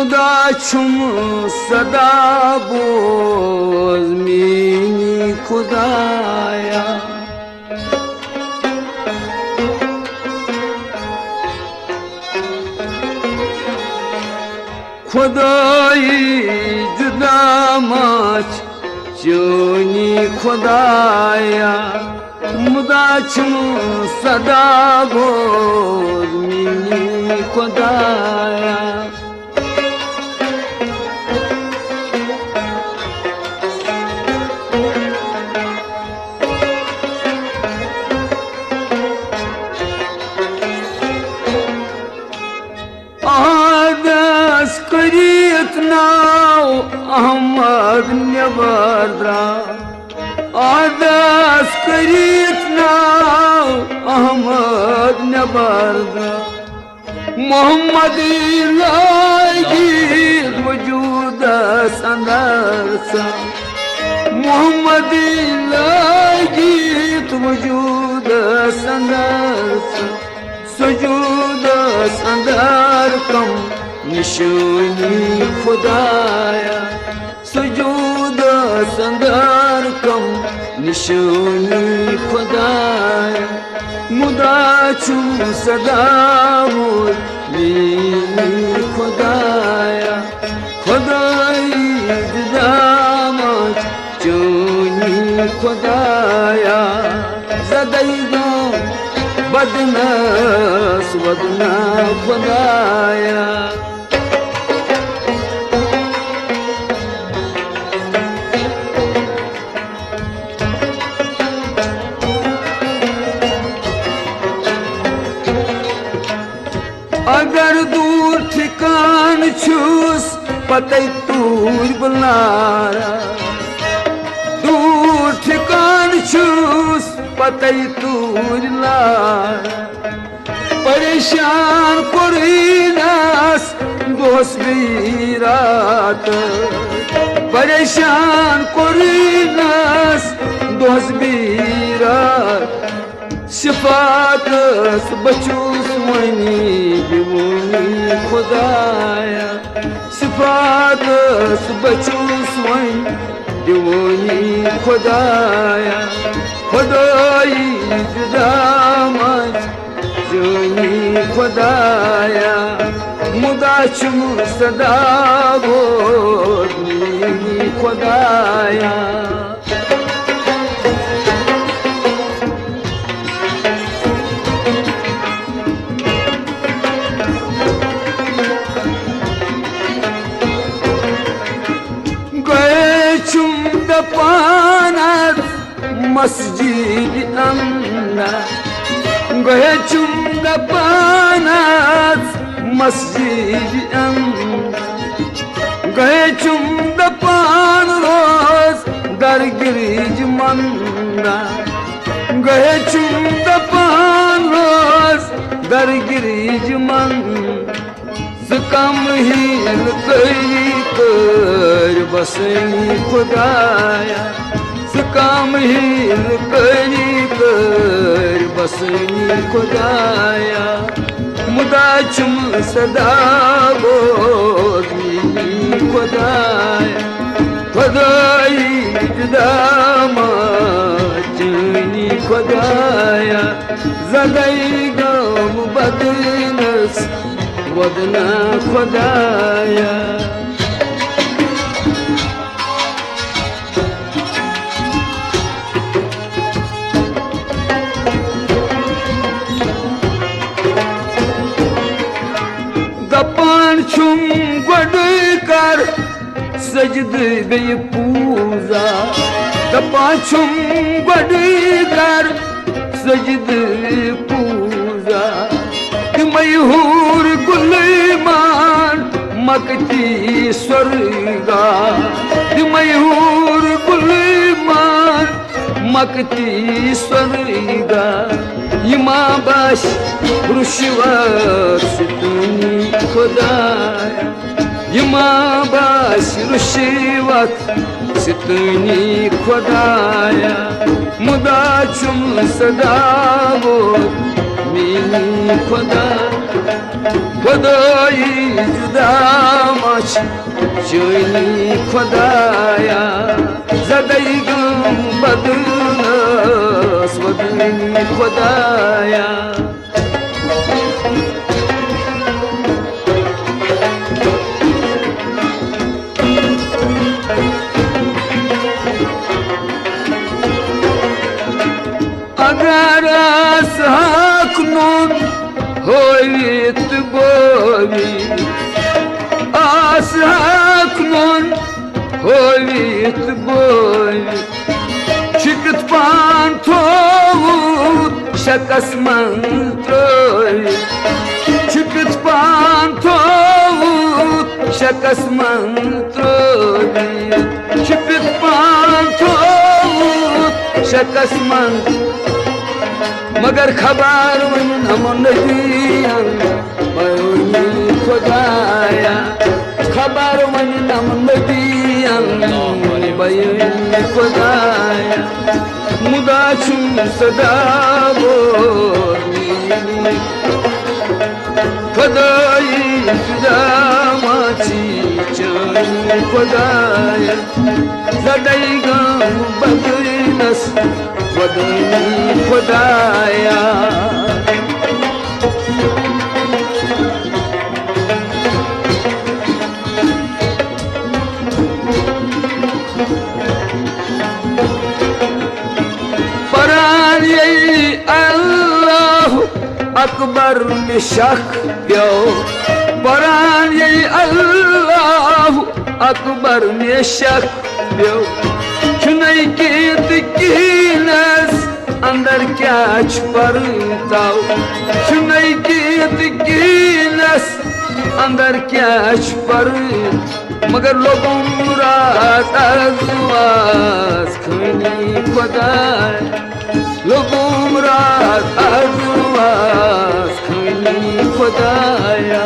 मुदा छुम सदा बोज मेनी खुदाया खुदाई जुदा माच चोनी खुदाया मुदा छुम सदा बोज मेनी खुदाया करीत नाव अहमद नबरद्रा आदास करीत नाव अहमद नबरद्रा मोहम्मद लागी वजूद संदरसा मोहम्मद लागी वजूद संदरसा सजूद संदर कम निशानी खुदाया सुजूद संदर कम निशानी खुदाया मुदा छुम सदा मेनी खुदाया खुदाई जुदा मच चोनी खुदाया जदई दो बदनस वदना खुदाया अगर दूर ठिकान छूस पते तूर बुलारा दूर ठिकान छूस पते तूर लारा परेशान कुरीनास दोस्त भी रात परेशान कुरीनास दोस्त भी रात सिफात बचूस वनी दिवनी खुदाया सिफात बचूस वनी दिवनी खुदाया खुदाई जुदा मच जोनी खुदाया मुदा छुम सदा बोनी खुदाया पानत मस्जिद अंदर गए चुंग पानत मस्जिद अंदर गए चुंग पान रोज दरगिरीज मंदा गए चुंग पान रोज दरगिरीज मंद कम हील कई कर बसनी खुदाया कम हील कई कर बसनी खुदाया मुदा छुम सदा बोनी खुदाया खुदाई जुदा मचनी खुदाया जदई गम बदनस वदना खुदाया दपान छुम गुड कर सजद बे पूजा दपान छुम गुड कर सजद पूजा मयूर गुलमान मकती स्वर्गा मयूर गुलमान मकती स्वर्गा यमा बश रुशवर सितनी खुदाया यमा बश रुशवर सितनी खुदाया मुदा छुम सदा वो मेनी खुदा خدایی جدا ماچ جوینی خدایا زدی گم بدنس ودنی خدایا اگر از کنون هویت بوی از کنون هویت بوی چکت پان تو شکست من توی چکت پان تو شکست من توی چکت پان تو شکست من مگر خبر من هم ندیم بیانی خدایا خبر من هم ندیم بیانی خدایا مدا چون صدا بودی خدایی جدا ماچی چانی خدایا زدی گم بدنس ودنی خدایا پران یی الله اکبر میں شک پیو پران یی اللہ اکبر میں شک پیو چنئی کیت کینس اندر کیا چھپرتاو چنئی کیت کینس اندر کیا چھپرت مگر لوگوں مراد ازواز کھنی خدای لوگوں مراد ازواز کھنی خدایا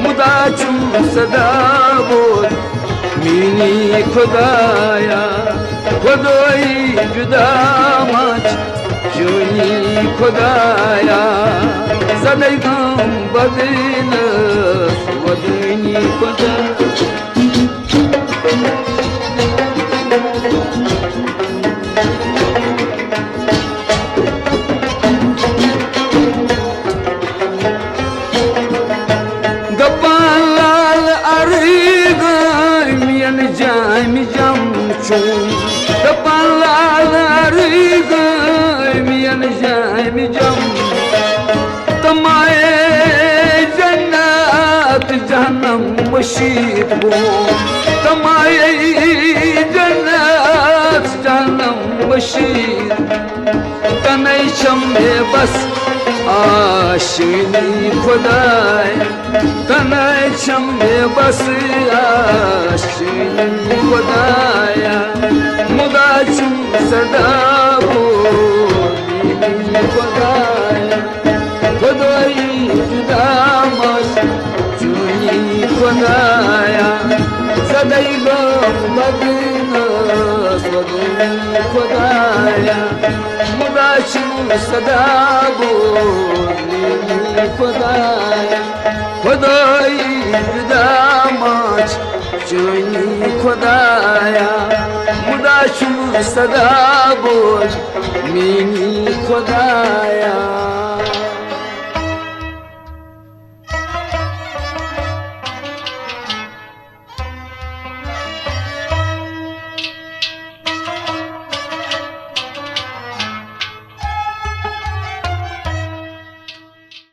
مدا چون صدا بود مینی خدایا خدایی جدا ماچ جونی خدایا زدی گم بدنس ودنی خدایا mi jam chum tapalal rig mian jai mi jam tamaye jannat jahannam mashid bo tamaye jannat jahannam mashid tanai chame bas आशिनी खुदाय तनय चमे बस आशिनी खुदाया मुदा चुम सदा बोली खुदाया खुदाई जुदा मस चुनी खुदाया सदै गम बदना सदनी खुदाया मुदा चुम सदा बोली खुदाया खुदाई जुदा मच चुनी खुदाया मुदा चुम सदा बोल मीनी खुदाया